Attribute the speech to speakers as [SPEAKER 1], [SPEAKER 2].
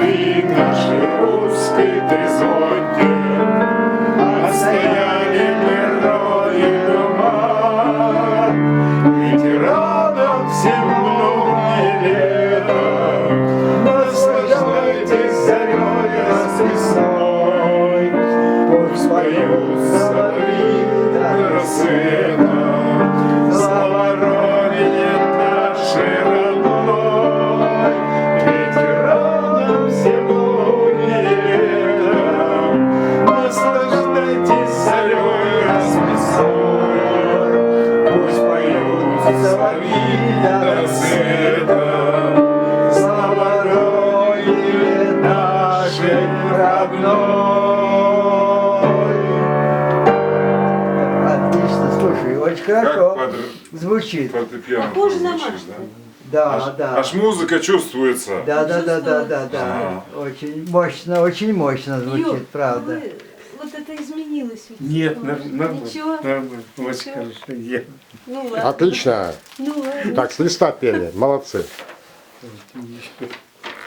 [SPEAKER 1] любви нашей русской трезоньке. Отстояли мы родину мать, ветеранам всем многие лета. Наслаждайтесь зарей расписной, пусть поют соловьи до рассвета. Слава родине нашей родной, ветеранам всем многие лета. Наслаждайтесь зарей расписной, пусть поют соловьи до рассвета. Слава родине нашей родной.
[SPEAKER 2] Отлично, слушай, очень хорошо
[SPEAKER 1] Как
[SPEAKER 2] звучит.
[SPEAKER 1] фортепиано
[SPEAKER 3] Похоже на
[SPEAKER 1] звучит,
[SPEAKER 3] Машку.
[SPEAKER 2] Да, да.
[SPEAKER 1] Аж музыка чувствуется.
[SPEAKER 2] Да. Очень мощно звучит,
[SPEAKER 3] Юр,
[SPEAKER 2] правда.
[SPEAKER 3] вы- вот это изменилось. ведь
[SPEAKER 4] Нет,
[SPEAKER 3] немножко.
[SPEAKER 4] нормально.
[SPEAKER 3] Ничего?
[SPEAKER 4] Нормально. Очень
[SPEAKER 3] Ничего?
[SPEAKER 4] хорошо. Я
[SPEAKER 3] Ну ладно.
[SPEAKER 5] Отлично.
[SPEAKER 3] Ну ладно.
[SPEAKER 5] Так, с листа пели. Молодцы.
[SPEAKER 4] вот еще.